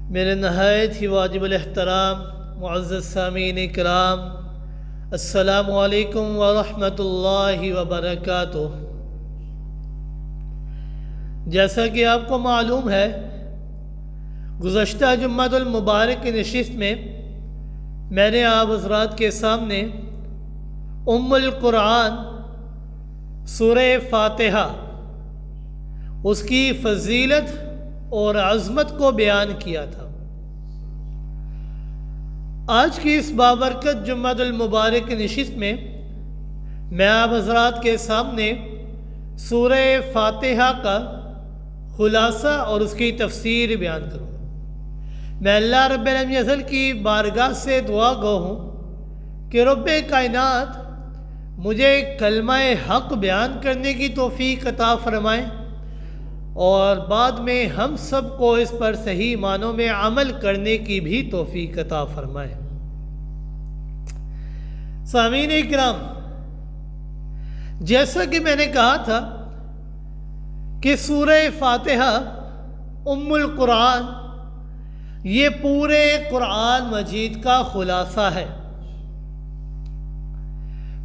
میرے نہایت ہی واجب الاحترام معزز سامعین کرام، السلام علیکم ورحمۃ اللہ وبرکاتہ۔ جیسا کہ آپ کو معلوم ہے، گزشتہ جمعۃ المبارک کی نشست میں میں نے آپ حضرات کے سامنے ام القرآن سورہ فاتحہ، اس کی فضیلت اور عظمت کو بیان کیا تھا۔ آج کی اس بابرکت جمعۃ المبارک کی نشست میں میں آپ حضرات کے سامنے سورہ فاتحہ کا خلاصہ اور اس کی تفسیر بیان کروں گا۔ میں اللہ رب العزت کی بارگاہ سے دعا گو ہوں کہ رب کائنات مجھے کلمہ حق بیان کرنے کی توفیق عطا فرمائے اور بعد میں ہم سب کو اس پر صحیح معنوں میں عمل کرنے کی بھی توفیق عطا فرمائے۔ سامعین اکرام، جیسا کہ میں نے کہا تھا کہ سورہ فاتحہ ام القرآن یہ پورے قرآن مجید کا خلاصہ ہے۔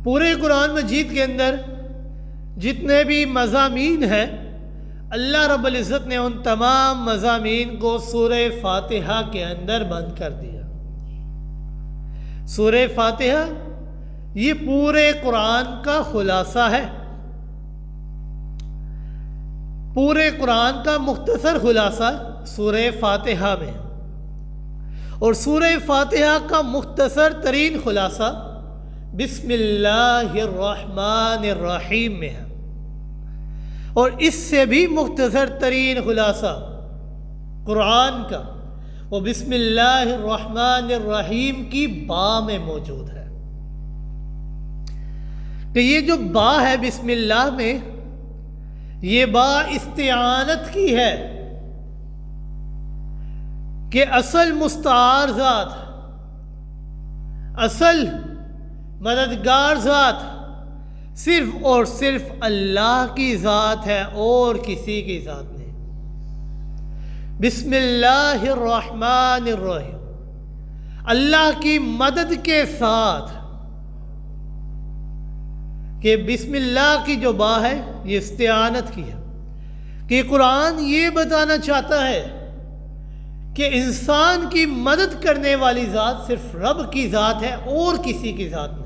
پورے قرآن مجید کے اندر جتنے بھی مضامین ہیں، اللہ رب العزت نے ان تمام مضامین کو سورہ فاتحہ کے اندر بند کر دیا۔ سورہ فاتحہ یہ پورے قرآن کا خلاصہ ہے، پورے قرآن کا مختصر خلاصہ سورہ فاتحہ میں، اور سورہ فاتحہ کا مختصر ترین خلاصہ بسم اللہ الرحمن الرحیم میں ہے، اور اس سے بھی مختصر ترین خلاصہ قرآن کا وہ بسم اللہ الرحمن الرحیم کی با میں موجود ہے۔ کہ یہ جو با ہے بسم اللہ میں، یہ با استعانت کی ہے کہ اصل مستعار ذات، اصل مددگار ذات صرف اور صرف اللہ کی ذات ہے اور کسی کی ذات نہیں۔ بسم اللہ الرحمن الرحیم، اللہ کی مدد کے ساتھ، کہ بسم اللہ کی جو با ہے یہ استعانت کی ہے، کہ قرآن یہ بتانا چاہتا ہے کہ انسان کی مدد کرنے والی ذات صرف رب کی ذات ہے اور کسی کی ذات نہیں۔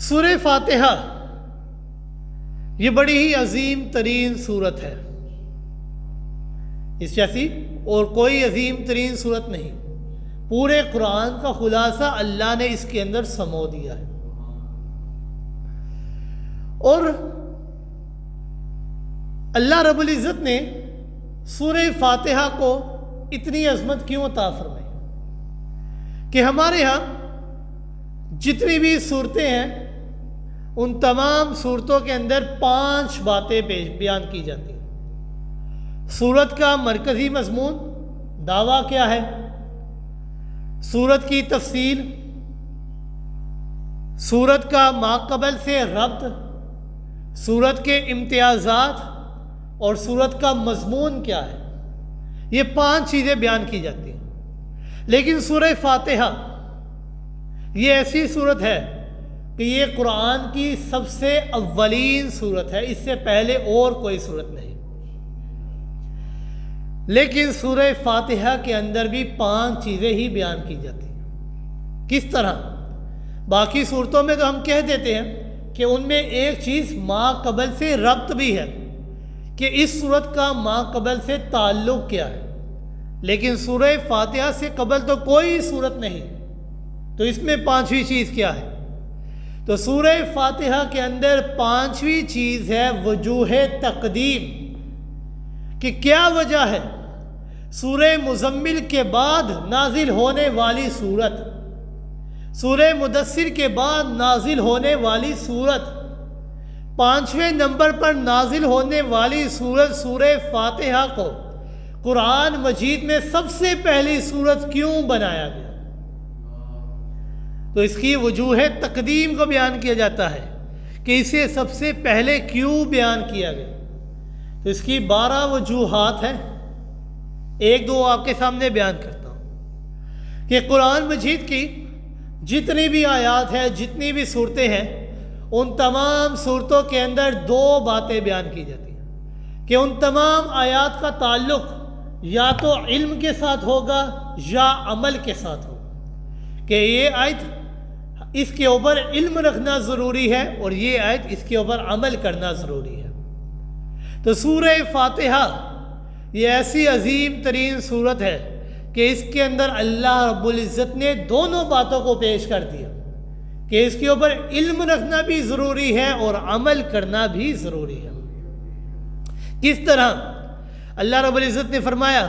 سورہ فاتحہ یہ بڑی ہی عظیم ترین سورت ہے، اس جیسی اور کوئی عظیم ترین سورت نہیں۔ پورے قرآن کا خلاصہ اللہ نے اس کے اندر سمو دیا ہے۔ اور اللہ رب العزت نے سورہ فاتحہ کو اتنی عظمت کیوں عطا فرمائی کہ ہمارے ہاں جتنی بھی صورتیں ہیں ان تمام صورتوں کے اندر 5 باتیں بیان کی جاتی ہیں۔ سورت کا مرکزی مضمون دعویٰ کیا ہے، سورت کی تفصیل، سورت کا ماقبل سے ربط، سورت کے امتیازات اور سورت کا مضمون کیا ہے، یہ 5 چیزیں بیان کی جاتی ہیں۔ لیکن سورہ فاتحہ یہ ایسی سورت ہے کہ یہ قرآن کی سب سے اولین سورت ہے، اس سے پہلے اور کوئی سورت نہیں۔ لیکن سورہ فاتحہ کے اندر بھی 5 چیزیں ہی بیان کی جاتی ہیں۔ کس طرح؟ باقی صورتوں میں تو ہم کہہ دیتے ہیں کہ ان میں ایک چیز ما قبل سے ربط بھی ہے کہ اس صورت کا ما قبل سے تعلق کیا ہے، لیکن سورہ فاتحہ سے قبل تو کوئی صورت نہیں، تو اس میں 5ویں چیز کیا ہے؟ تو سورہ فاتحہ کے اندر 5ویں چیز ہے وجوہ تقدیم، کہ کیا وجہ ہے سورہ مزمل کے بعد نازل ہونے والی سورت، سورہ مدثر کے بعد نازل ہونے والی سورت، 5ویں نمبر پر نازل ہونے والی سورت سورہ فاتحہ کو قرآن مجید میں سب سے پہلی سورت کیوں بنایا گیا؟ تو اس کی وجوہ تقدیم کو بیان کیا جاتا ہے کہ اسے سب سے پہلے کیوں بیان کیا گیا، تو اس کی 12 وجوہات ہیں، ایک دو آپ کے سامنے بیان کرتا ہوں کہ قرآن مجید کی جتنی بھی آیات ہیں، جتنی بھی صورتیں ہیں، ان تمام صورتوں کے اندر 2 باتیں بیان کی جاتی ہیں کہ ان تمام آیات کا تعلق یا تو علم کے ساتھ ہوگا یا عمل کے ساتھ ہوگا، کہ یہ آیت اس کے اوپر علم رکھنا ضروری ہے اور یہ آیت اس کے اوپر عمل کرنا ضروری ہے۔ تو سورہ فاتحہ یہ ایسی عظیم ترین صورت ہے کہ اس کے اندر اللہ رب العزت نے دونوں باتوں کو پیش کر دیا کہ اس کے اوپر علم رکھنا بھی ضروری ہے اور عمل کرنا بھی ضروری ہے۔ کس طرح؟ اللہ رب العزت نے فرمایا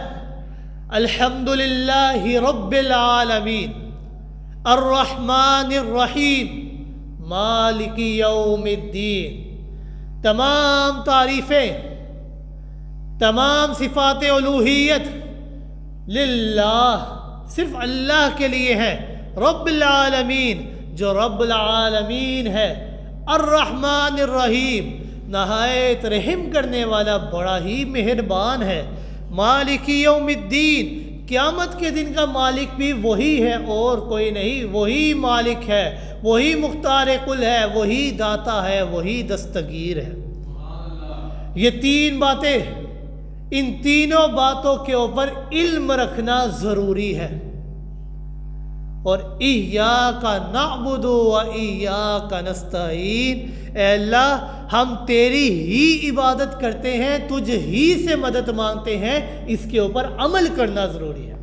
الحمدللہ رب العالمین الرحمن الرحیم مالک یوم الدین، تمام تعریفیں، تمام صفات الوہیت للہ، صرف اللہ کے لیے ہے، رب العالمین جو رب العالمین ہے، الرحمن الرحیم نہایت رحم کرنے والا، بڑا ہی مہربان ہے، مالک یوم الدین قیامت کے دن کا مالک بھی وہی ہے اور کوئی نہیں، وہی مالک ہے، وہی مختار کل ہے، وہی داتا ہے، وہی دستگیر ہے۔ یہ 3 باتیں، ان تینوں باتوں کے اوپر علم رکھنا ضروری ہے۔ اور ایاک نعبد و ایاک نستعین، اے اللہ ہم تیری ہی عبادت کرتے ہیں، تجھ ہی سے مدد مانگتے ہیں، اس کے اوپر عمل کرنا ضروری ہے۔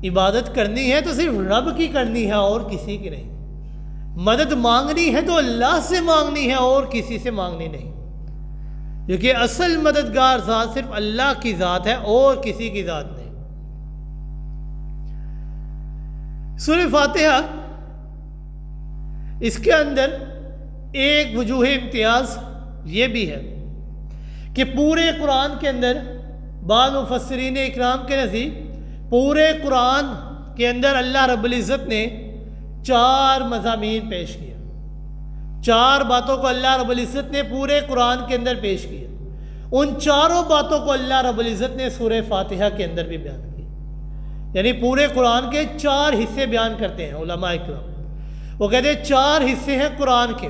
عبادت کرنی ہے تو صرف رب کی کرنی ہے اور کسی کی نہیں، مدد مانگنی ہے تو اللہ سے مانگنی ہے اور کسی سے مانگنی نہیں، کیونکہ اصل مددگار ذات صرف اللہ کی ذات ہے اور کسی کی ذات نہیں۔ سورہ فاتحہ اس کے اندر ایک وجوہ امتیاز یہ بھی ہے کہ پورے قرآن کے اندر بعض مفسرین اکرام کے نزدیک پورے قرآن کے اندر اللہ رب العزت نے 4 مضامین پیش کیا، 4 باتوں کو اللہ رب العزت نے پورے قرآن کے اندر پیش کیا۔ ان 4 باتوں کو اللہ رب العزت نے سورہ فاتحہ کے اندر بھی بیان کیا، یعنی پورے قرآن کے 4 حصے بیان کرتے ہیں علماء اکرام۔ وہ کہتے ہیں 4 حصے ہیں قرآن کے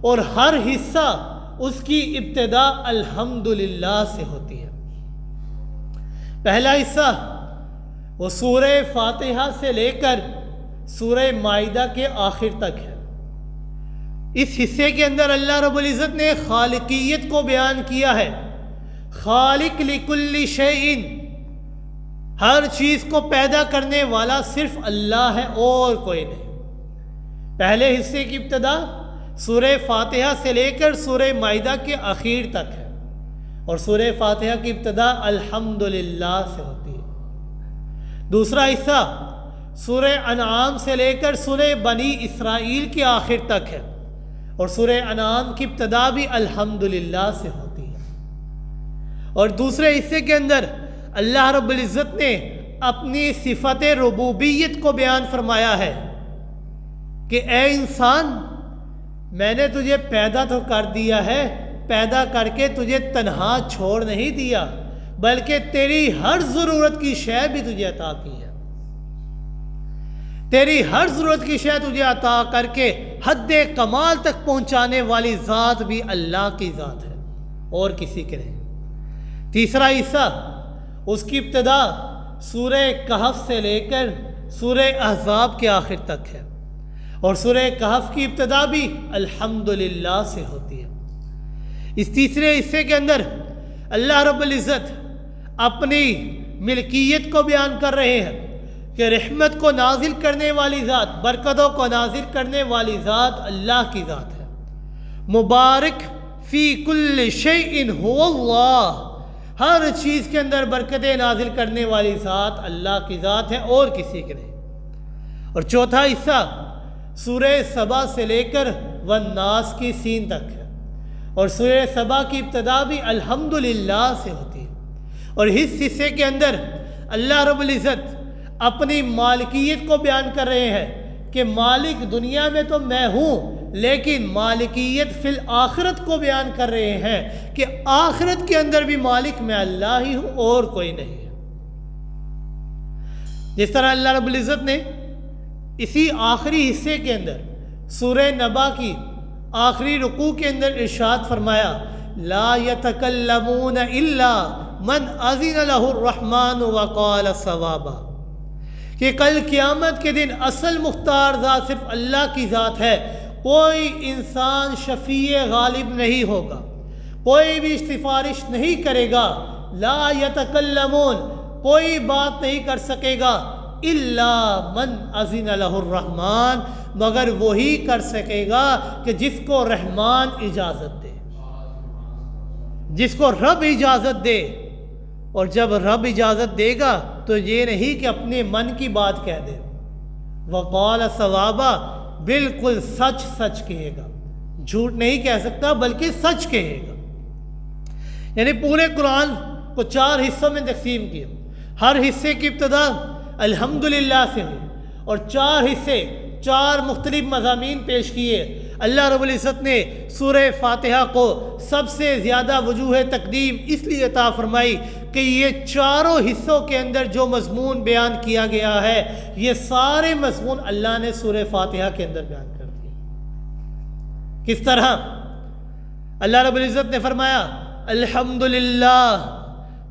اور ہر حصہ اس کی ابتدا الحمدللہ سے ہوتی ہے۔ پہلا حصہ وہ سورہ فاتحہ سے لے کر سورہ مائدہ کے آخر تک ہے۔ اس حصے کے اندر اللہ رب العزت نے خالقیت کو بیان کیا ہے، خالق لکل شیء، ہر چیز کو پیدا کرنے والا صرف اللہ ہے اور کوئی نہیں۔ پہلے حصے کی ابتدا سورہ فاتحہ سے لے کر سورہ مائدہ کے اخیر تک ہے اور سورہ فاتحہ کی ابتدا الحمدللہ سے ہوتی ہے۔ دوسرا حصہ سورہ انعام سے لے کر سورہ بنی اسرائیل کے آخر تک ہے اور سورہ انعام کی ابتدا بھی الحمدللہ سے ہوتی ہے۔ اور دوسرے حصے کے اندر اللہ رب العزت نے اپنی صفت ربوبیت کو بیان فرمایا ہے کہ اے انسان میں نے تجھے پیدا تو کر دیا ہے، پیدا کر کے تجھے تنہا چھوڑ نہیں دیا بلکہ تیری ہر ضرورت کی شے بھی تجھے عطا کی ہے، تیری ہر ضرورت کی شے تجھے عطا کر کے حد کمال تک پہنچانے والی ذات بھی اللہ کی ذات ہے اور کسی کے نہیں۔ تیسرا حصہ اس کی ابتدا سورہ کہف سے لے کر سورہ احزاب کے آخر تک ہے اور سورہ کہف کی ابتدا بھی الحمدللہ سے ہوتی ہے۔ اس تیسرے حصے کے اندر اللہ رب العزت اپنی ملکیت کو بیان کر رہے ہیں کہ رحمت کو نازل کرنے والی ذات، برکتوں کو نازل کرنے والی ذات اللہ کی ذات ہے۔ مبارک فی کل شیء هو اللہ، ہر چیز کے اندر برکتیں نازل کرنے والی ذات اللہ کی ذات ہے اور کسی کے نہیں۔ اور چوتھا حصہ سورہ سبا سے لے کر والناس کی سین تک ہے اور سورہ سبا کی ابتدا بھی الحمدللہ سے ہوتی ہے۔ اور اس حصے کے اندر اللہ رب العزت اپنی مالکیت کو بیان کر رہے ہیں کہ مالک دنیا میں تو میں ہوں لیکن مالکیت فی الآخرت کو بیان کر رہے ہیں کہ آخرت کے اندر بھی مالک میں اللہ ہی ہوں اور کوئی نہیں ہے۔ جس طرح اللہ رب العزت نے اسی آخری حصے کے اندر سورہ نبا کی آخری رکوع کے اندر ارشاد فرمایا لا یتکلمون الا من اذن لہ الرحمن وقال صوابا، کہ کل قیامت کے دن اصل مختار ذات صرف اللہ کی ذات ہے، کوئی انسان شفیع غالب نہیں ہوگا، کوئی بھی سفارش نہیں کرے گا، لا یتکلمون کوئی بات نہیں کر سکے گا، الا من اذن لہ الرحمن مگر وہی کر سکے گا کہ جس کو رحمان اجازت دے، جس کو رب اجازت دے۔ اور جب رب اجازت دے گا تو یہ نہیں کہ اپنے من کی بات کہہ دے، وقال صوابا بالکل سچ سچ کہے گا، جھوٹ نہیں کہہ سکتا بلکہ سچ کہے گا۔ یعنی پورے قرآن کو 4 حصوں میں تقسیم کیا، ہر حصے کی ابتدا الحمدللہ سے ہوئی اور 4 حصے 4 مختلف مضامین پیش کیے۔ اللہ رب العزت نے سورہ فاتحہ کو سب سے زیادہ وجوہ تقدیم اس لیے عطا فرمائی کہ یہ چاروں حصوں کے اندر جو مضمون بیان کیا گیا ہے یہ سارے مضمون اللہ نے سورہ فاتحہ کے اندر بیان کر دیے۔ کس طرح؟ اللہ رب العزت نے فرمایا الحمدللہ،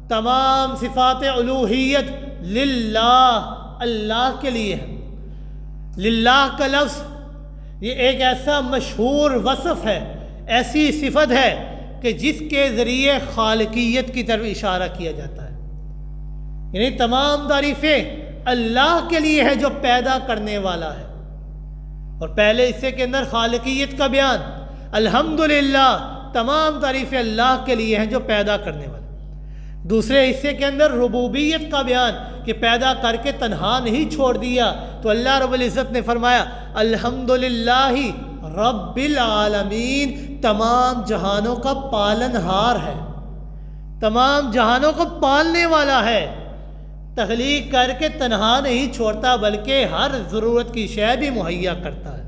تمام صفات الوہیت للہ، اللہ کے لیے ہے۔ للہ کا لفظ یہ ایک ایسا مشہور وصف ہے، ایسی صفت ہے کہ جس کے ذریعے خالقیت کی طرف اشارہ کیا جاتا ہے، یعنی تمام تعریفیں اللہ کے لیے ہے جو پیدا کرنے والا ہے۔ اور پہلے حصے کے اندر خالقیت کا بیان، الحمدللہ تمام تعریفیں اللہ کے لیے ہیں جو پیدا کرنے والا۔ دوسرے حصے کے اندر ربوبیت کا بیان کہ پیدا کر کے تنہا نہیں چھوڑ دیا، تو اللہ رب العزت نے فرمایا الحمدللہ رب العالمین، تمام جہانوں کا پالن ہار ہے، تمام جہانوں کو پالنے والا ہے، تخلیق کر کے تنہا نہیں چھوڑتا بلکہ ہر ضرورت کی شے بھی مہیا کرتا ہے۔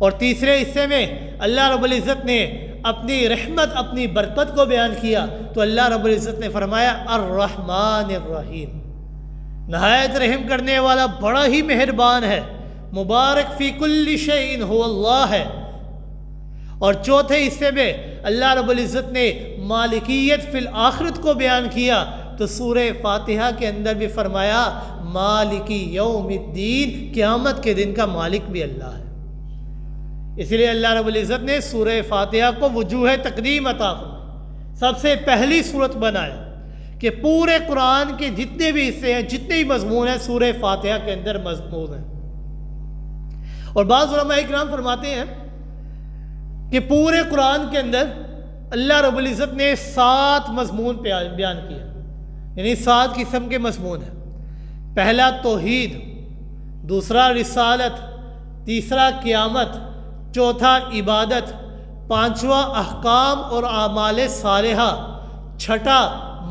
اور تیسرے حصے میں اللہ رب العزت نے اپنی رحمت اپنی برکت کو بیان کیا، تو اللہ رب العزت نے فرمایا الرحمن الرحیم، نہایت رحم کرنے والا بڑا ہی مہربان ہے، مبارک فی کل شیء هو اللہ ہے۔ اور چوتھے حصے میں اللہ رب العزت نے مالکیت فی الآخرت کو بیان کیا، تو سورہ فاتحہ کے اندر بھی فرمایا مالکی یوم الدین، قیامت کے دن کا مالک بھی اللہ ہے۔ اس لیے اللہ رب العزت نے سورہ فاتحہ کو وجوہ تقدیم عطا فرمائی، سب سے پہلی صورت بنایا کہ پورے قرآن کے جتنے بھی حصے ہیں، جتنے بھی مضمون ہیں، سورہ فاتحہ کے اندر مضمون ہیں۔ اور بعض علماء اکرام فرماتے ہیں کہ پورے قرآن کے اندر اللہ رب العزت نے 7 مضمون بیان کیا، یعنی 7 قسم کے مضمون ہیں۔ پہلا توحید، دوسرا رسالت، تیسرا قیامت، چوتھا عبادت، پانچواں احکام اور اعمال صالحہ، چھٹا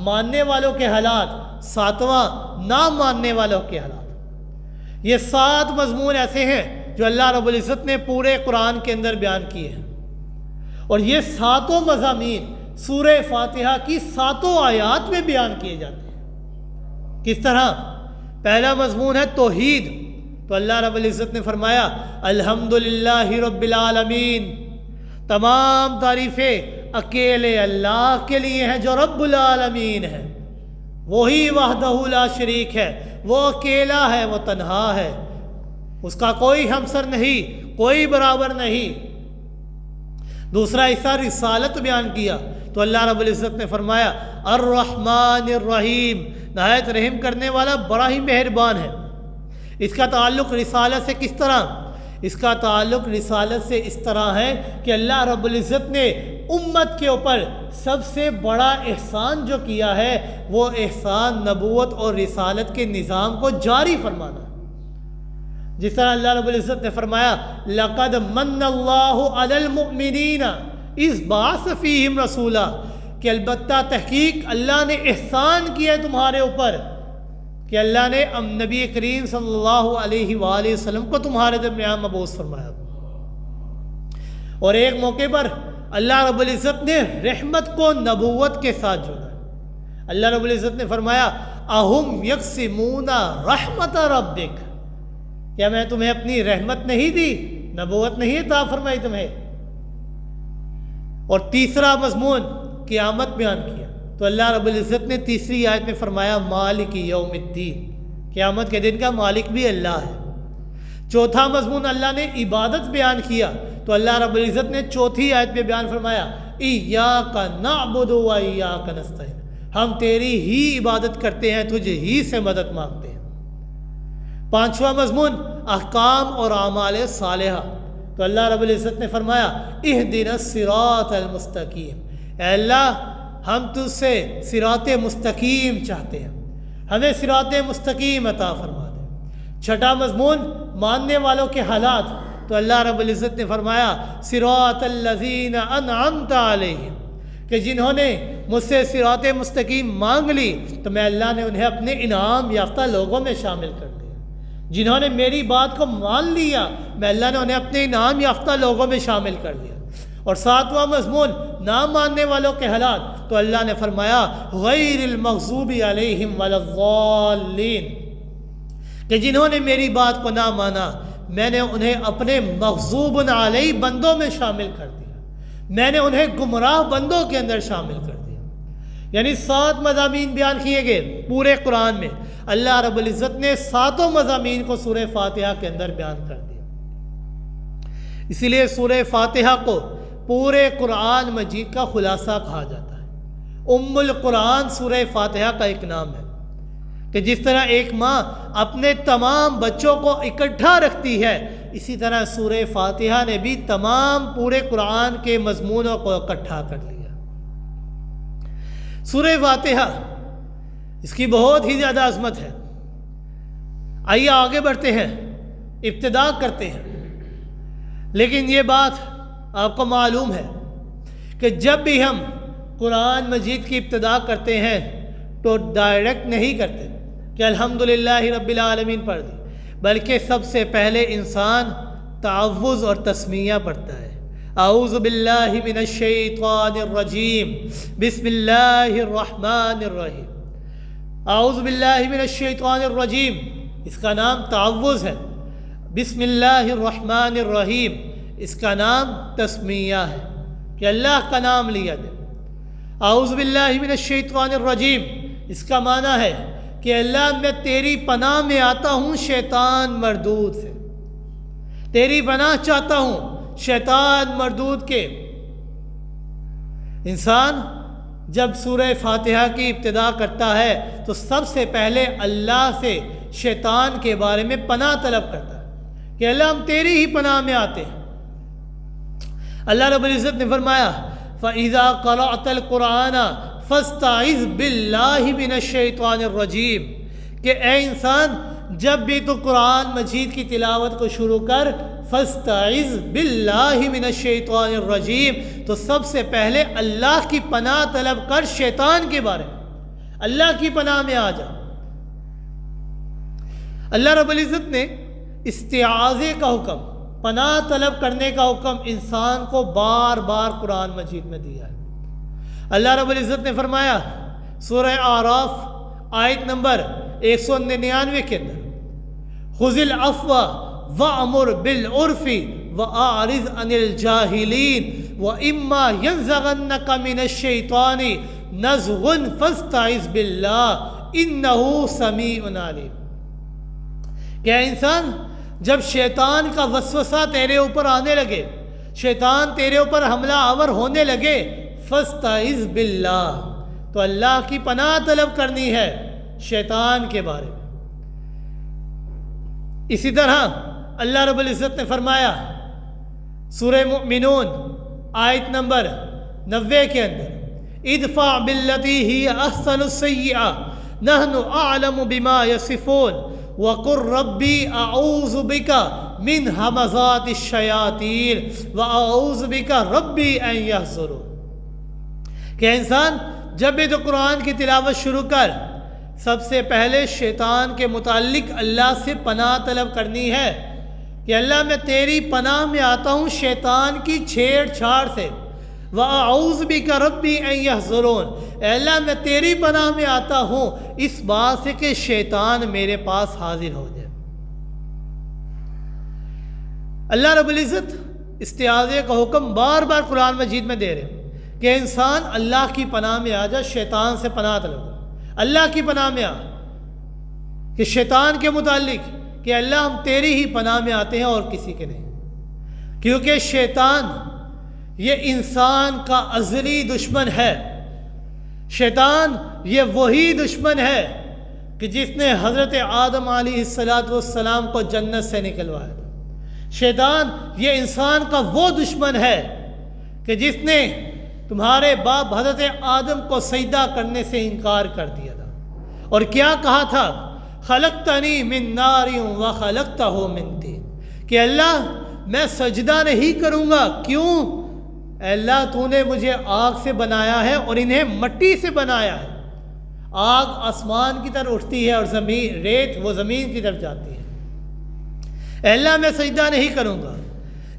ماننے والوں کے حالات، ساتواں نہ ماننے والوں کے حالات۔ یہ 7 مضمون ایسے ہیں جو اللہ رب العزت نے پورے قرآن کے اندر بیان کیے ہیں، اور یہ 7 مضامین سورہ فاتحہ کی 7 آیات میں بیان کیے جاتے ہیں۔ کس طرح؟ پہلا مضمون ہے توحید، تو اللہ رب العزت نے فرمایا الحمدللہ رب العالمین، تمام تعریفیں اکیلے اللہ کے لیے ہیں جو رب العالمین ہے، وہی وحدہ لا شریک ہے، وہ اکیلا ہے، وہ تنہا ہے، اس کا کوئی ہمسر نہیں، کوئی برابر نہیں۔ دوسرا حصہ رسالت بیان کیا، تو اللہ رب العزت نے فرمایا الرحمن الرحیم، نہایت رحم کرنے والا بڑا ہی مہربان ہے۔ اس کا تعلق رسالت سے کس طرح؟ اس کا تعلق رسالت سے اس طرح ہے کہ اللہ رب العزت نے امت کے اوپر سب سے بڑا احسان جو کیا ہے وہ احسان نبوت اور رسالت کے نظام کو جاری فرمانا ہے۔ جس طرح اللہ رب العزت نے فرمایا لَقَدْ مَنَّ اللَّهُ عَلَى الْمُؤْمِنِينَ إِذْ بَعَثَ فِيهِمْ رَسُولًا، کہ البتہ تحقیق اللہ نے احسان کیا تمہارے اوپر کہ اللہ نے نبی کریم صلی اللہ علیہ وآلہ وسلم کو تمہارے درمیان مبعوث فرمایا۔ اور ایک موقع پر اللہ رب العزت نے رحمت کو نبوت کے ساتھ جوڑا. اللہ رب العزت نے فرمایا اہم یقسمون رحمت ربک، کیا میں تمہیں اپنی رحمت نہیں دی، نبوت نہیں عطا فرمائی تمہیں؟ اور تیسرا مضمون قیامت بیان کیا تو اللہ رب العزت نے تیسری آیت میں فرمایا مالک یوم الدین، قیامت کے دن کا مالک بھی اللہ ہے. چوتھا مضمون اللہ نے عبادت بیان کیا تو اللہ رب العزت نے چوتھی آیت میں بیان فرمایا ایاک نعبد و ایاک نستعین، ہم تیری ہی عبادت کرتے ہیں، تجھے ہی سے مدد مانگتے ہیں. پانچواں مضمون احکام اور اعمال صالحہ تو اللہ رب العزت نے فرمایا اہدنا الصراط المستقیم، اے اللہ ہم تجھ سے صراط مستقیم چاہتے ہیں، ہمیں صراط مستقیم عطا فرما دے. چھٹا مضمون ماننے والوں کے حالات تو اللہ رب العزت نے فرمایا صراط الذین انعمت علیہم، کہ جنہوں نے مجھ سے صراط مستقیم مانگ لی تو میں اللہ نے انہیں اپنے انعام یافتہ لوگوں میں شامل کر دیا. جنہوں نے میری بات کو مان لیا میں اللہ نے انہیں اپنے انعام یافتہ لوگوں میں شامل کر دیا. اور ساتواں مضمون نہ ماننے والوں کے حالات تو اللہ نے فرمایا غیر المغضوب علیہم ولا الضالین، کہ جنہوں نے میری بات کو نہ مانا میں نے انہیں اپنے مغضوب علیہ بندوں میں شامل کر دیا، میں نے انہیں گمراہ بندوں کے اندر شامل کر دیا. یعنی 7 مضامین بیان کیے گئے پورے قرآن میں. اللہ رب العزت نے 7 مضامین کو سورہ فاتحہ کے اندر بیان کر دیا. اسی لیے سورہ فاتحہ کو پورے قرآن مجید کا خلاصہ کہا جاتا ہے. ام القرآن سورہ فاتحہ کا ایک نام ہے کہ جس طرح ایک ماں اپنے تمام بچوں کو اکٹھا رکھتی ہے، اسی طرح سورہ فاتحہ نے بھی تمام پورے قرآن کے مضمونوں کو اکٹھا کر لیا. سورہ فاتحہ اس کی بہت ہی زیادہ عظمت ہے. آئیے آگے بڑھتے ہیں، ابتدا کرتے ہیں. لیکن یہ بات آپ کو معلوم ہے کہ جب بھی ہم قرآن مجید کی ابتدا کرتے ہیں تو ڈائریکٹ نہیں کرتے کہ الحمدللہ رب العالمین پڑھ دی، بلکہ سب سے پہلے انسان تعوذ اور تسمیہ پڑھتا ہے. اعوذ باللہ من الشیطان الرجیم بسم اللہ الرحمن الرحیم. اعوذ باللہ من الشیطان الرجیم اس کا نام تعوذ ہے، بسم اللہ الرحمن الرحیم اس کا نام تسمیہ ہے کہ اللہ کا نام لیا جائے. اعوذ باللہ من الشیطان الرجیم اس کا معنی ہے کہ اللہ میں تیری پناہ میں آتا ہوں شیطان مردود سے، تیری پناہ چاہتا ہوں شیطان مردود کے. انسان جب سورہ فاتحہ کی ابتدا کرتا ہے تو سب سے پہلے اللہ سے شیطان کے بارے میں پناہ طلب کرتا ہے کہ اللہ ہم تیری ہی پناہ میں آتے ہیں. اللہ رب العزت نے فرمایا فَإِذَا قَرَأْتَ الْقُرْآنَ فَاسْتَعِذْ بِاللَّهِ مِنَ الشَّيْطَانِ الرَّجِيمِ، کہ اے انسان جب بھی تو قرآن مجید کی تلاوت کو شروع کر فَاسْتَعِذْ بِاللَّهِ مِنَ الشَّيْطَانِ الرَّجِيمِ، تو سب سے پہلے اللہ کی پناہ طلب کر شیطان کے بارے میں، اللہ کی پناہ میں آ جا. اللہ رب العزت نے استعاذے کا حکم، پناہ طلب کرنے کا حکم انسان کو بار بار قرآن مجید میں دیا ہے. اللہ رب العزت نے فرمایا سورہ اعراف آیت نمبر 199 کے اندر خذ العفو وأمر بالعرف وأعرض عن الجاہلین وإما ينزغنك من الشیطان نزغ فاستعذ باللہ إنہ سمیع علیم. کیا انسان جب شیطان کا وسوسہ تیرے اوپر آنے لگے، شیطان تیرے اوپر حملہ آور ہونے لگے، فاستعذ باللہ، تو اللہ کی پناہ طلب کرنی ہے شیطان کے بارے میں. اسی طرح اللہ رب العزت نے فرمایا سورہ مؤمنون آیت نمبر 90 کے اندر ادفع باللتی ہی احسن السیئہ نحن اعلم بما یصفون وقل ربی اعوذ بک من ہمزات الشیاطین واعوذ بک ربی ان یحضرون. کہ انسان جب بھی تو قرآن کی تلاوت شروع کر سب سے پہلے شیطان کے متعلق اللہ سے پناہ طلب کرنی ہے کہ اللہ میں تیری پناہ میں آتا ہوں شیطان کی چھیڑ چھاڑ سے، وَأَعُوذُ بِكَ رَبِّي أَن يَحْضُرُونِ، اے اللہ میں تیری پناہ میں آتا ہوں اس بات سے کہ شیطان میرے پاس حاضر ہو جائے۔ اللہ رب العزت استعاذے کا حکم بار بار قرآن مجید میں دے رہے ہیں کہ انسان اللہ کی پناہ میں آ جائے، شیطان سے پناہ طلب، اللہ کی پناہ میں آ، کہ شیطان کے متعلق کہ اللہ ہم تیری ہی پناہ میں آتے ہیں اور کسی کے نہیں، کیونکہ شیطان یہ انسان کا ازلی دشمن ہے۔ شیطان یہ وہی دشمن ہے کہ جس نے حضرت آدم علیہ السلام کو جنت سے نکلوایا تھا۔ شیطان یہ انسان کا وہ دشمن ہے کہ جس نے تمہارے باپ حضرت آدم کو سجدہ کرنے سے انکار کر دیا تھا، اور کیا کہا تھا؟ خلقتنی من نار وخلقتہ من طین، کہ اللہ میں سجدہ نہیں کروں گا، کیوں؟ اے اللہ تو نے مجھے آگ سے بنایا ہے اور انہیں مٹی سے بنایا ہے۔ آگ آسمان کی طرف اٹھتی ہے اور ریت وہ زمین کی طرف جاتی ہے۔ اے اللہ میں سجدہ نہیں کروں گا۔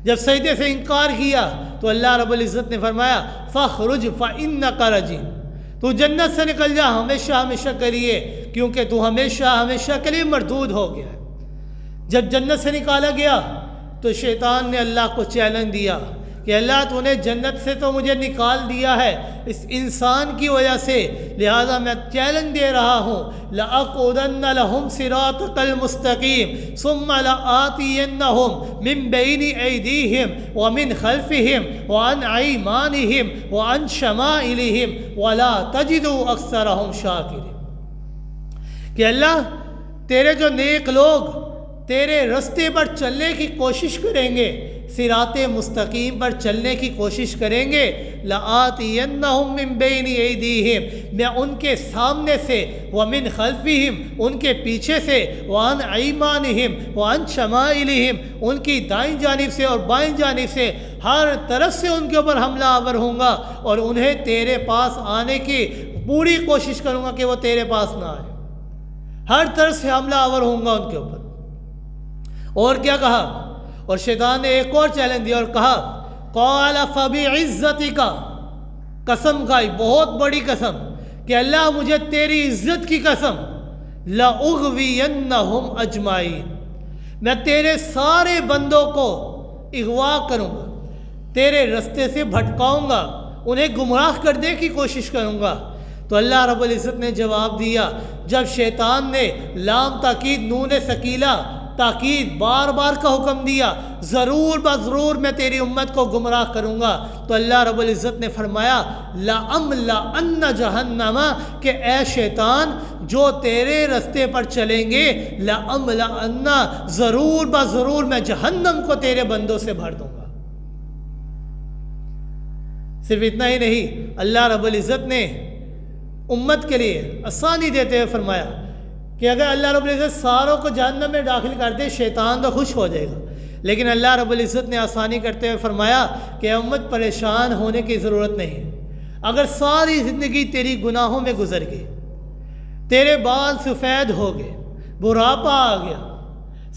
جب سجدے سے انکار کیا تو اللہ رب العزت نے فرمایا فَاخْرُجْ فَإِنَّكَ رَجِيمٌ، تو جنت سے نکل جا ہمیشہ ہمیشہ کے لیے، کیونکہ تو ہمیشہ ہمیشہ کے لیے مردود ہو گیا ہے۔ جب جنت سے نکالا گیا تو شیطان نے اللہ کو چیلنج دیا کہ اللہ تو نے جنت سے تو مجھے نکال دیا ہے اس انسان کی وجہ سے، لہذا میں چیلنج دے رہا ہوں لَأَقْعُدَنَّ لَهُمْ صِرَاطَكَ الْمُسْتَقِيمَ ثُمَّ لَآتِيَنَّهُمْ مِنْ بَيْنِ أَيْدِيهِمْ وَمِنْ خَلْفِهِمْ وَعَنْ أَيْمَانِهِمْ وَعَنْ شَمَائِلِهِمْ وَلَا تَجِدُ أَكْثَرَهُمْ شَاكِرِينَ، کہ اللہ تیرے جو نیک لوگ تیرے رستے پر چلنے کی کوشش کریں گے، صراط مستقیم پر چلنے کی کوشش کریں گے، لَآتِيَنَّهُمْ مِنْ بَيْنِ أَيْدِيهِمْ، میں ان کے سامنے سے، وَمِنْ خَلْفِهِمْ ان کے پیچھے سے، وَعَنْ أَيْمَانِهِمْ وَعَنْ شَمَائِلِهِمْ ان کی دائیں جانب سے اور بائیں جانب سے، ہر طرف سے ان کے اوپر حملہ آور ہوں گا اور انہیں تیرے پاس آنے کی پوری کوشش کروں گا کہ وہ تیرے پاس نہ آئے۔ ہر طرف سے حملہ آور ہوں گا ان کے اوپر۔ اور کیا کہا؟ اور شیطان نے ایک اور چیلنج دیا اور کہا قال فبعزتک، قسم کھائی بہت بڑی قسم کہ اللہ مجھے تیری عزت کی قسم، لأغوینہم اجمعین، میں تیرے سارے بندوں کو اغوا کروں گا، تیرے رستے سے بھٹکاؤں گا، انہیں گمراہ کرنے کی کوشش کروں گا۔ تو اللہ رب العزت نے جواب دیا، جب شیطان نے لام تاکید نون ثقیلہ تاکید بار بار کا حکم دیا ضرور بضرور میں تیری امت کو گمراہ کروں گا، تو اللہ رب العزت نے فرمایا لَأَمْلَأَنَّ جَهَنَّمَ، کہ اے شیطان جو تیرے رستے پر چلیں گے، لَأَمْلَأَنَّ ضرور بضرور میں جہنم کو تیرے بندوں سے بھر دوں گا۔ صرف اتنا ہی نہیں، اللہ رب العزت نے امت کے لیے آسانی دیتے ہوئے فرمایا کہ اگر اللہ رب العزت ساروں کو جہنم میں داخل کر دے شیطان تو خوش ہو جائے گا، لیکن اللہ رب العزت نے آسانی کرتے ہوئے فرمایا کہ امت پریشان ہونے کی ضرورت نہیں۔ اگر ساری زندگی تیری گناہوں میں گزر گئی، تیرے بال سفید ہو گئے، بڑھاپا آ گیا،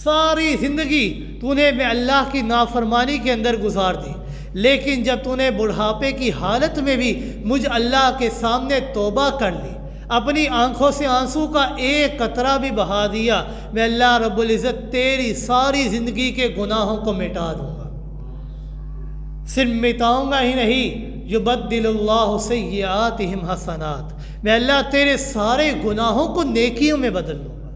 ساری زندگی تو نے میں اللہ کی نافرمانی کے اندر گزار دی، لیکن جب تو نے بڑھاپے کی حالت میں بھی مجھ اللہ کے سامنے توبہ کر لی، اپنی آنکھوں سے آنسو کا ایک قطرہ بھی بہا دیا، میں اللہ رب العزت تیری ساری زندگی کے گناہوں کو مٹا دوں گا۔ صرف مٹاؤں گا ہی نہیں، یبدل اللہ سیئاتہم حسنات، میں اللہ تیرے سارے گناہوں کو نیکیوں میں بدل دوں گا۔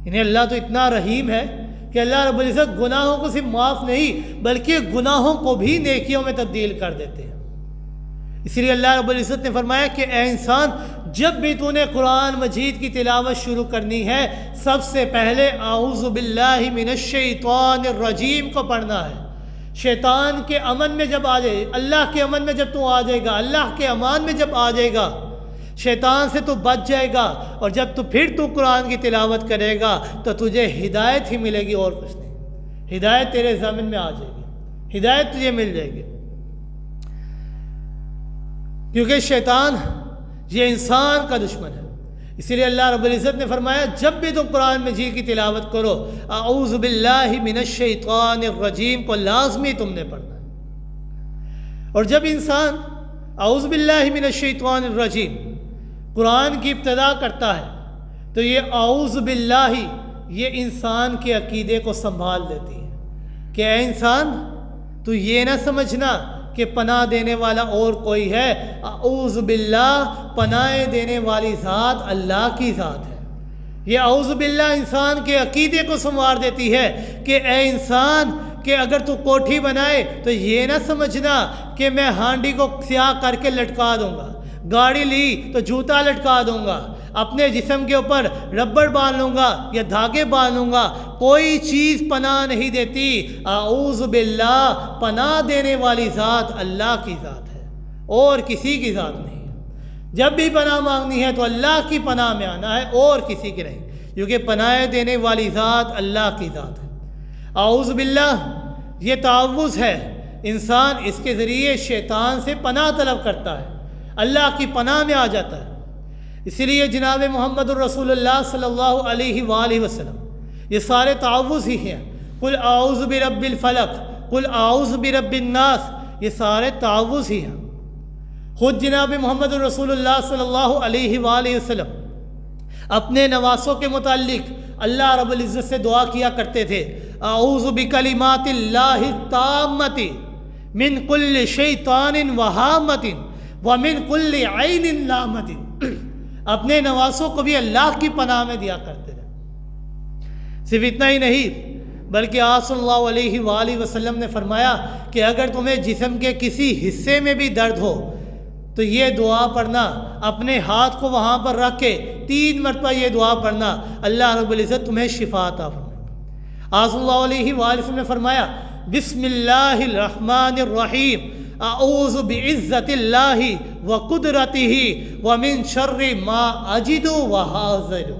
یعنی اللہ تو اتنا رحیم ہے کہ اللہ رب العزت گناہوں کو صرف معاف نہیں بلکہ گناہوں کو بھی نیکیوں میں تبدیل کر دیتے ہیں۔ اسی لیے اللہ رب العزت نے فرمایا کہ اے انسان، جب بھی تو نے قرآن مجید کی تلاوت شروع کرنی ہے، سب سے پہلے اعوذ باللہ من الشیطان الرجیم کو پڑھنا ہے۔ شیطان کے امن میں جب آ جائے، اللہ کے امن میں جب تو آ جائے گا، اللہ کے امان میں جب آ جائے گا، شیطان سے تو بچ جائے گا، اور جب تو پھر تو قرآن کی تلاوت کرے گا تو تجھے ہدایت ہی ملے گی اور کچھ نہیں۔ ہدایت تیرے ضمن میں آ جائے گی، ہدایت تجھے مل جائے گی، کیونکہ شیطان یہ انسان کا دشمن ہے، اسی لیے اللہ رب العزت نے فرمایا جب بھی تم قرآن مجید کی تلاوت کرو اعوذ باللہ من الشیطان الرجیم کو لازمی تم نے پڑھنا ہے۔ اور جب انسان اعوذ باللہ من الشیطان الرجیم قرآن کی ابتدا کرتا ہے تو یہ اعوذ باللہ یہ انسان کے عقیدے کو سنبھال دیتی ہے کہ اے انسان تو یہ نہ سمجھنا کہ پناہ دینے والا اور کوئی ہے، اعوذ باللہ پناہ دینے والی ذات اللہ کی ذات ہے۔ یہ اعوذ باللہ انسان کے عقیدے کو سنوار دیتی ہے کہ اے انسان کہ اگر تو کوٹھی بنائے تو یہ نہ سمجھنا کہ میں ہانڈی کو سیاہ کر کے لٹکا دوں گا، گاڑی لی تو جوتا لٹکا دوں گا، اپنے جسم کے اوپر ربڑ باندھ لوں گا یا دھاگے باندھ لوں گا، کوئی چیز پناہ نہیں دیتی۔ اعوذ باللہ پناہ دینے والی ذات اللہ کی ذات ہے اور کسی کی ذات نہیں ہے۔ جب بھی پناہ مانگنی ہے تو اللہ کی پناہ میں آنا ہے اور کسی کی نہیں، کیونکہ پناہ دینے والی ذات اللہ کی ذات ہے۔ اعوذ باللہ یہ تعوذ ہے، انسان اس کے ذریعے شیطان سے پناہ طلب کرتا ہے، اللہ کی پناہ میں آ جاتا ہے۔ اسی لیے جناب محمد الرسول اللہ صلی اللہ علیہ وآلہ وسلم یہ سارے تعوذ ہی ہیں۔ قل اعوذ برب الفلق، قل اعوذ برب الناس، یہ سارے تعوذ ہی ہیں۔ خود جناب محمد الرسول اللہ صلی اللہ علیہ وآلہ وسلم اپنے نواسوں کے متعلق اللہ رب العزت سے دعا کیا کرتے تھے، اعوذ بکلمات اللہ التامۃ من کل شیطان وہامۃ ومن کل عین لامۃ۔ اپنے نواسوں کو بھی اللہ کی پناہ میں دیا کرتے تھے۔ صرف اتنا ہی نہیں بلکہ آپ صلی اللہ علیہ وآلہ وسلم نے فرمایا کہ اگر تمہیں جسم کے کسی حصے میں بھی درد ہو تو یہ دعا پڑھنا، اپنے ہاتھ کو وہاں پر رکھ کے 3 مرتبہ یہ دعا پڑھنا، اللہ رب العزت تمہیں شفا عطا فرمائے۔ آپ صلی اللہ علیہ وآلہ وسلم نے فرمایا بسم اللہ الرحمن الرحیم، اعوذ بعزت اللہ وقدرتہ ومن شر ما اجد وحاذر۔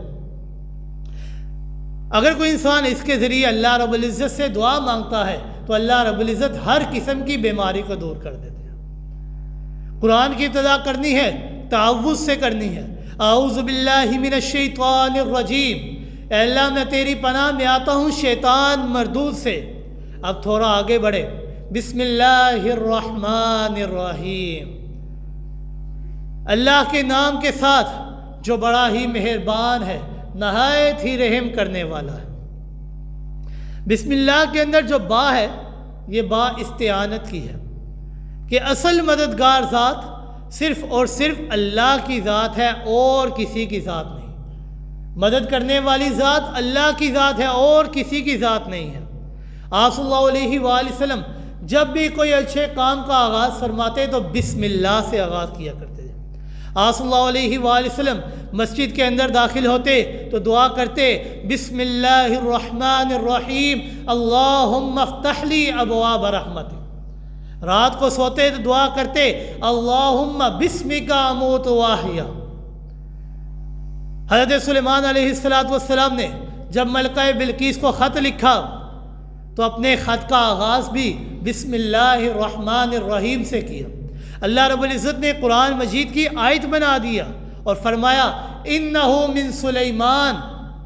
اگر کوئی انسان اس کے ذریعے اللہ رب العزت سے دعا مانگتا ہے تو اللہ رب العزت ہر قسم کی بیماری کو دور کر دیتے ہیں۔ قرآن کی ابتدا کرنی ہے تعوذ سے کرنی ہے، اعوذ باللہ من الشیطان الرجیم، اے اللہ میں تیری پناہ میں آتا ہوں شیطان مردود سے۔ اب تھوڑا آگے بڑھے، بسم اللہ الرحمن الرحیم، اللہ کے نام کے ساتھ جو بڑا ہی مہربان ہے، نہایت ہی رحم کرنے والا ہے۔ بسم اللہ کے اندر جو با ہے یہ با استعانت کی ہے کہ اصل مددگار ذات صرف اور صرف اللہ کی ذات ہے اور کسی کی ذات نہیں، مدد کرنے والی ذات اللہ کی ذات ہے اور کسی کی ذات نہیں ہے۔ آپ صلی اللہ علیہ وآلہ وسلم جب بھی کوئی اچھے کام کا آغاز فرماتے تو بسم اللہ سے آغاز کیا کرتے تھے۔ آپ صلی اللہ علیہ وآلہ وسلم مسجد کے اندر داخل ہوتے تو دعا کرتے بسم اللہ الرحمن الرحیم اللہم افتح لی ابواب رحمتک۔ رات کو سوتے تو دعا کرتے اللہم بسمک اموت واحیا۔ حضرت سلیمان علیہ السلام نے جب ملکہ بلقیس کو خط لکھا تو اپنے خط کا آغاز بھی بسم اللہ الرحمن الرحیم سے کیا۔ اللہ رب العزت نے قرآن مجید کی آیت بنا دیا اور فرمایا انہو من سلیمان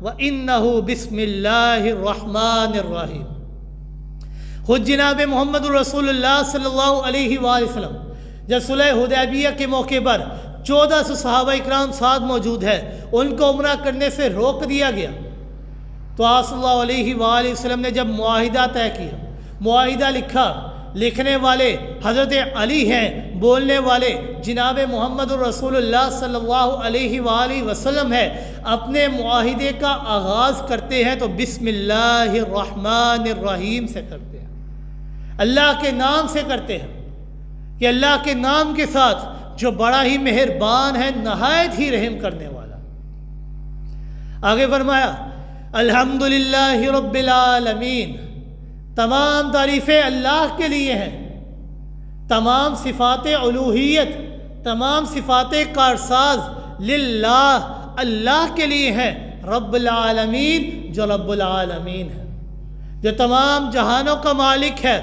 وانہو بسم اللہ الرحمن الرحیم۔ خود جناب محمد رسول اللہ صلی اللہ علیہ وآلہ وسلم جب صلح حدیبیہ کے موقع پر 1400 صحابہ اکرام ساتھ موجود ہیں، ان کو عمرہ کرنے سے روک دیا گیا تو آپ صلی اللہ علیہ وآلہ وسلم نے جب معاہدہ طے کیا، معاہدہ لکھا، لکھنے والے حضرت علی ہیں، بولنے والے جناب محمد رسول اللہ صلی اللہ علیہ وآلہ وسلم ہے، اپنے معاہدے کا آغاز کرتے ہیں تو بسم اللہ الرحمن الرحیم سے کرتے ہیں، اللہ کے نام سے کرتے ہیں کہ اللہ کے نام کے ساتھ جو بڑا ہی مہربان ہے، نہایت ہی رحم کرنے والا۔ آگے فرمایا الحمدللہ رب العالمین، تمام تعریفیں اللہ کے لیے ہیں، تمام صفات الوہیت، تمام صفات کارساز للہ، اللہ کے لیے ہیں، رب العالمین جو رب العالمین ہے، جو تمام جہانوں کا مالک ہے۔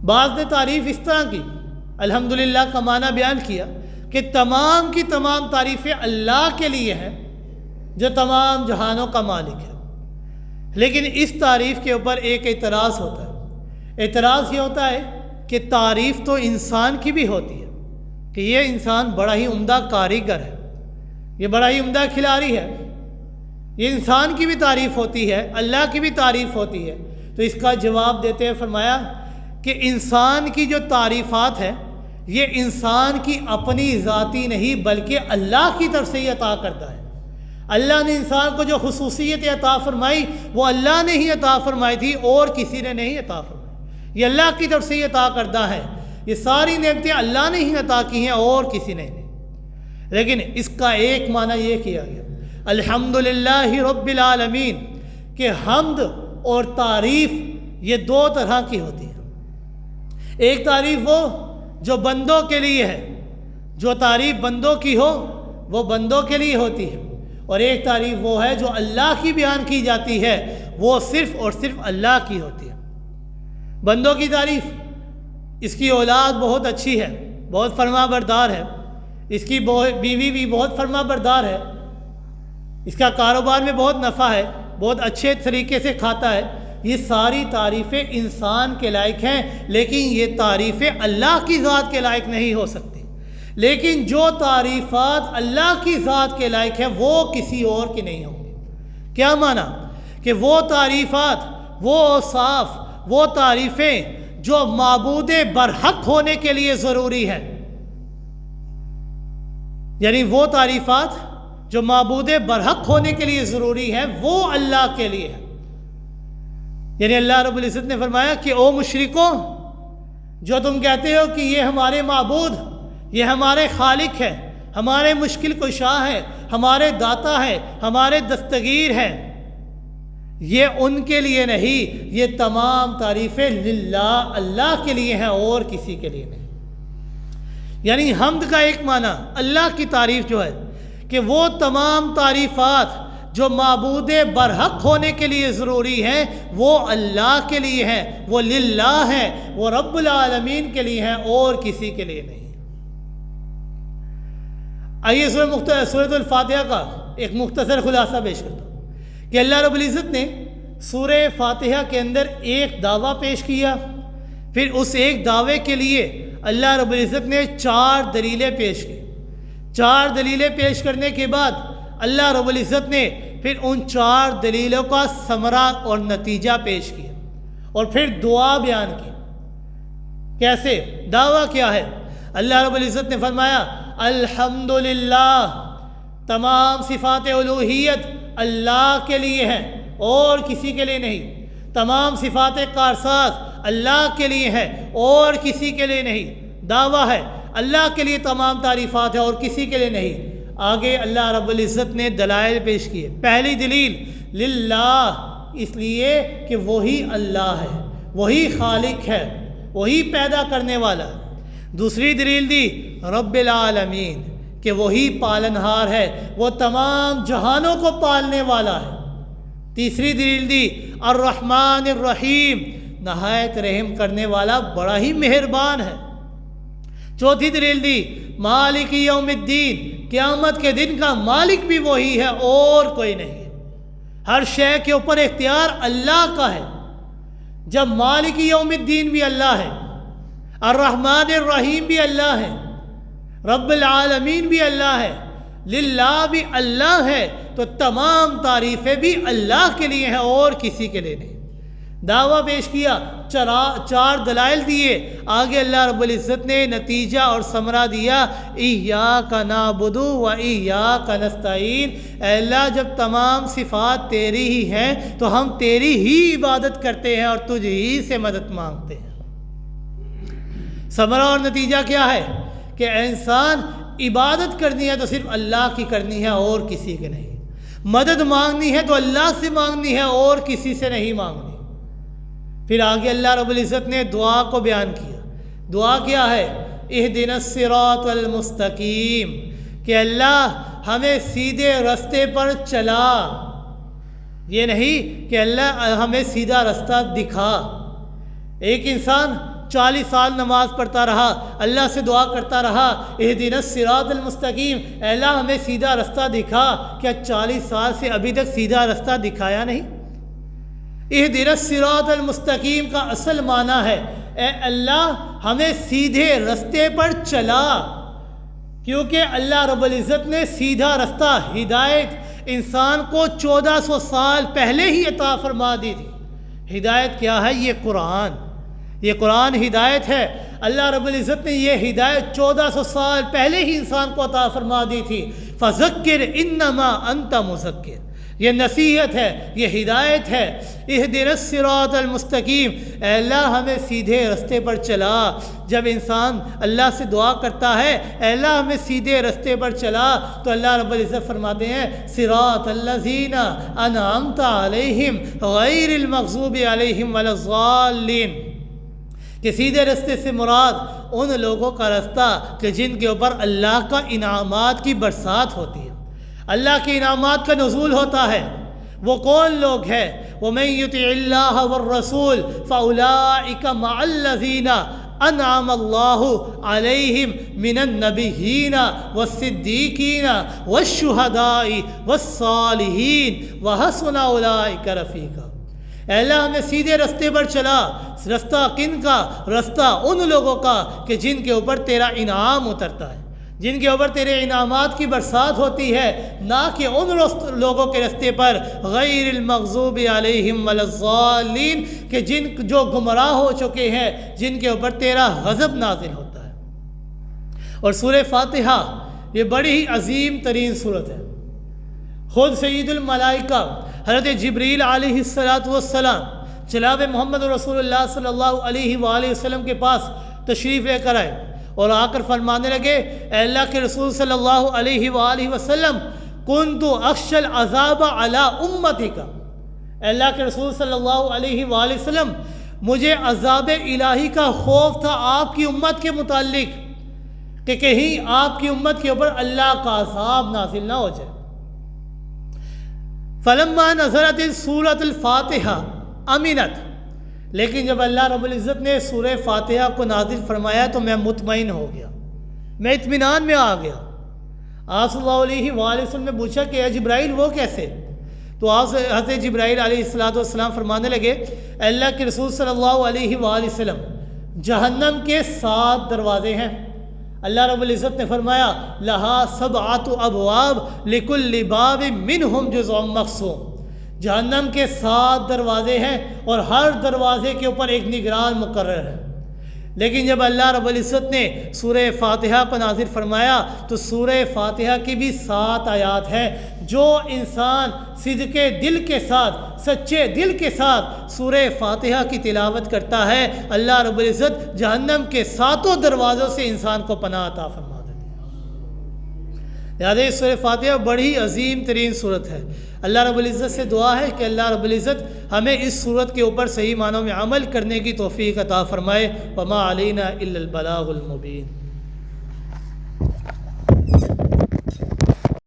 بعض نے تعریف اس طرح کی، الحمدللہ کا معنی بیان کیا کہ تمام کی تمام تعریفیں اللہ کے لیے ہیں جو تمام جہانوں کا مالک ہے، لیکن اس تعریف کے اوپر ایک اعتراض ہوتا ہے۔ اعتراض یہ ہوتا ہے کہ تعریف تو انسان کی بھی ہوتی ہے کہ یہ انسان بڑا ہی عمدہ کاریگر ہے، یہ بڑا ہی عمدہ کھلاڑی ہے، یہ انسان کی بھی تعریف ہوتی ہے، اللہ کی بھی تعریف ہوتی ہے۔ تو اس کا جواب دیتے ہوئے فرمایا کہ انسان کی جو تعریفات ہے یہ انسان کی اپنی ذاتی نہیں بلکہ اللہ کی طرف سے ہی عطا کرتا ہے۔ اللہ نے انسان کو جو خصوصیت عطا فرمائی وہ اللہ نے ہی عطا فرمائی تھی اور کسی نے نہیں عطا فرمائی، یہ اللہ کی طرف سے ہی عطا کردہ ہے، یہ ساری نعمتیں اللہ نے ہی عطا کی ہیں اور کسی نے نہیں۔ لیکن اس کا ایک معنی یہ کیا گیا الحمدللہ رب العالمین کہ حمد اور تعریف یہ دو طرح کی ہوتی ہے۔ ایک تعریف وہ جو بندوں کے لیے ہے، جو تعریف بندوں کی ہو وہ بندوں کے لیے ہوتی ہے، اور ایک تعریف وہ ہے جو اللہ کی بیان کی جاتی ہے، وہ صرف اور صرف اللہ کی ہوتی ہے۔ بندوں کی تعریف، اس کی اولاد بہت اچھی ہے، بہت فرما بردار ہے، اس کی بیوی بھی بہت فرما بردار ہے، اس کا کاروبار میں بہت نفع ہے، بہت اچھے طریقے سے کھاتا ہے، یہ ساری تعریفیں انسان کے لائق ہیں، لیکن یہ تعریفیں اللہ کی ذات کے لائق نہیں ہو سکتی۔ لیکن جو تعریفات اللہ کی ذات کے لائق ہیں وہ کسی اور کی نہیں ہوں گی۔ کیا معنی؟ کہ وہ تعریفات، وہ اوصاف، وہ تعریفیں جو معبود برحق ہونے کے لیے ضروری ہیں، یعنی وہ تعریفات جو معبود برحق ہونے کے لیے ضروری ہے وہ اللہ کے لیے ہے۔ یعنی اللہ رب العزت نے فرمایا کہ او مشرکوں، جو تم کہتے ہو کہ یہ ہمارے معبود، یہ ہمارے خالق ہے، ہمارے مشکل کشا ہے، ہمارے داتا ہے، ہمارے دستگیر ہیں، یہ ان کے لیے نہیں، یہ تمام تعریفیں للہ اللہ کے لیے ہیں اور کسی کے لیے نہیں۔ یعنی حمد کا ایک معنی اللہ کی تعریف جو ہے کہ وہ تمام تعریفات جو معبود برحق ہونے کے لیے ضروری ہیں وہ اللہ کے لیے ہیں، وہ للہ ہیں، وہ رب العالمین کے لیے ہیں اور کسی کے لیے نہیں۔ آئیے سورۃ الفاتحہ کا ایک مختصر خلاصہ پیش کرتا ہوں کہ اللہ رب العزت نے سورہ فاتحہ کے اندر ایک دعویٰ پیش کیا، پھر اس ایک دعوے کے لیے اللہ رب العزت نے 4 دلیلیں پیش کی۔ 4 دلیلیں پیش کرنے کے بعد اللہ رب العزت نے پھر ان 4 دلیلوں کا ثمرہ اور نتیجہ پیش کیا اور پھر دعا بیان کی۔ کیسے؟ دعویٰ کیا ہے؟ اللہ رب العزت نے فرمایا الحمدللہ، تمام صفات الوہیت اللہ کے لیے ہیں اور کسی کے لیے نہیں، تمام صفات کارساز اللہ کے لیے ہیں اور کسی کے لیے نہیں۔ دعویٰ ہے اللہ کے لیے تمام تعریفات ہیں اور کسی کے لیے نہیں۔ آگے اللہ رب العزت نے دلائل پیش کیے۔ پہلی دلیل للہ، اس لیے کہ وہی اللہ ہے، وہی خالق ہے، وہی پیدا کرنے والا ہے۔ دوسری دلیل دی رب العالمین، کہ وہی پالنہار ہے، وہ تمام جہانوں کو پالنے والا ہے۔ تیسری دلیل دی الرحمن الرحیم، نہایت رحم کرنے والا، بڑا ہی مہربان ہے۔ چوتھی دلیل دی مالک یوم الدین، قیامت کے دن کا مالک بھی وہی ہے اور کوئی نہیں ہے۔ ہر شے کے اوپر اختیار اللہ کا ہے۔ جب مالک یوم الدین بھی اللہ ہے، الرحمن الرحیم بھی اللہ ہے، رب العالمین بھی اللہ ہے، للہ بھی اللہ ہے، تو تمام تعریفیں بھی اللہ کے لیے ہیں اور کسی کے لیے نہیں۔ دعویٰ پیش کیا، 4 دلائل دیے، آگے اللہ رب العزت نے نتیجہ اور ثمرہ دیا ایاک نعبد و ایاک نستعین۔ اے اللہ، جب تمام صفات تیری ہی ہیں تو ہم تیری ہی عبادت کرتے ہیں اور تجھ ہی سے مدد مانگتے ہیں۔ ثمرہ اور نتیجہ کیا ہے کہ انسان عبادت کرنی ہے تو صرف اللہ کی کرنی ہے اور کسی کے نہیں، مدد مانگنی ہے تو اللہ سے مانگنی ہے اور کسی سے نہیں مانگنی۔ پھر آگے اللہ رب العزت نے دعا کو بیان کیا۔ دعا کیا ہے؟ اہدنا الصراط المستقیم، کہ اللہ ہمیں سیدھے رستے پر چلا، یہ نہیں کہ اللہ ہمیں سیدھا رستہ دکھا۔ ایک انسان 40 سال نماز پڑھتا رہا، اللہ سے دعا کرتا رہا، اہدنا الصراط المستقیم، اے اللہ ہمیں سیدھا رستہ دکھا، کیا 40 سال سے ابھی تک سیدھا رستہ دکھایا نہیں؟ اہدنا الصراط المستقیم کا اصل معنی ہے اے اللہ ہمیں سیدھے رستے پر چلا، کیونکہ اللہ رب العزت نے سیدھا رستہ، ہدایت انسان کو 1400 سال پہلے ہی عطا فرما دی تھی۔ ہدایت کیا ہے؟ یہ قرآن ہدایت ہے۔ اللہ رب العزت نے یہ ہدایت 1400 سال پہلے ہی انسان کو عطا فرما دی تھی۔ فذکر انما انت مذکر، یہ نصیحت ہے، یہ ہدایت ہے۔ اہدنا الصراط المستقیم، اے اللہ ہمیں سیدھے رستے پر چلا۔ جب انسان اللہ سے دعا کرتا ہے اے اللہ ہمیں سیدھے رستے پر چلا، تو اللہ رب العزت فرماتے ہیں صراط الذین انعمت علیہم غیر المغضوب علیہم ولا الضالین، کہ سیدھے رستے سے مراد ان لوگوں کا رستہ کہ جن کے اوپر اللہ کا انعامات کی برسات ہوتی ہے، اللہ کے انعامات کا نزول ہوتا ہے۔ وہ کون لوگ ہیں؟ وَمَن يُطِعِ اللَّهَ وَالرَّسُولَ فَأُولَٰئِكَ مَعَ الَّذِينَ أَنْعَمَ اللَّهُ عَلَيْهِمْ مِنَ النَّبِيِّينَ وَالصِّدِّيقِينَ وَالشُّهَدَاءِ وَالصَّالِحِينَ وَحَسُنَ أُولَٰئِكَ رَفِيقًا۔ اے اللہ ہمیں سیدھے رستے پر چلا۔ رستہ کن کا؟ رستہ ان لوگوں کا کہ جن کے اوپر تیرا انعام اترتا ہے، جن کے اوپر تیرے انعامات کی برسات ہوتی ہے، نہ کہ ان لوگوں کے رستے پر غیر المغضوب علیہم ولا الضالین، کہ جو گمراہ ہو چکے ہیں، جن کے اوپر تیرا غضب نازل ہوتا ہے۔ اور سورہ فاتحہ یہ بڑی ہی عظیم ترین سورت ہے۔ خود سید الملائکہ حضرت جبریل علیہ السلام جناب محمد رسول اللہ صلی اللہ علیہ وآلہ وسلم کے پاس تشریف لے کر آئے اور آ کر فرمانے لگے اے اللہ کے رسول صلی اللہ علیہ وآلہ وسلم کنت اخشى العذاب علی امتک، اے اللہ کے رسول صلی اللہ علیہ وآلہ وسلم مجھے عذاب الہی کا خوف تھا آپ کی امت کے متعلق، کہ کہیں آپ کی امت کے اوپر اللہ کا عذاب نازل نہ ہو جائے۔ فلما نزلت سورۃ الفاتحہ امنت، لیکن جب اللہ رب العزت نے سورہ فاتحہ کو نازل فرمایا تو میں مطمئن ہو گیا، میں اطمینان میں آ گیا۔ آپ صلی اللہ علیہ وآلہ وسلم نے پوچھا کہ اے جبرائیل وہ کیسے؟ تو آپ حضرت جبرائیل علیہ السلام فرمانے لگے اے اللہ کے رسول صلی اللہ علیہ وآلہ وسلم جہنم کے 7 دروازے ہیں۔ اللہ رب العزت نے فرمایا لہا 7 ابواب لکل باب منہم جزء مقسوم، جہنم کے 7 دروازے ہیں اور ہر دروازے کے اوپر ایک نگران مقرر ہے۔ لیکن جب اللہ رب العزت نے سورہ فاتحہ کو نازل فرمایا تو سورہ فاتحہ کی بھی 7 آیات ہیں۔ جو انسان صدق دل کے ساتھ، سچے دل کے ساتھ سورہ فاتحہ کی تلاوت کرتا ہے، اللہ رب العزت جہنم کے 7 دروازوں سے انسان کو پناہ عطا فرما دیتے ہیں۔ لہٰذا سورہ فاتحہ بڑی عظیم ترین صورت ہے۔ اللہ رب العزت سے دعا ہے کہ اللہ رب العزت ہمیں اس صورت کے اوپر صحیح معنوں میں عمل کرنے کی توفیق عطا فرمائے۔ وما علینا الا البلاغ المبین۔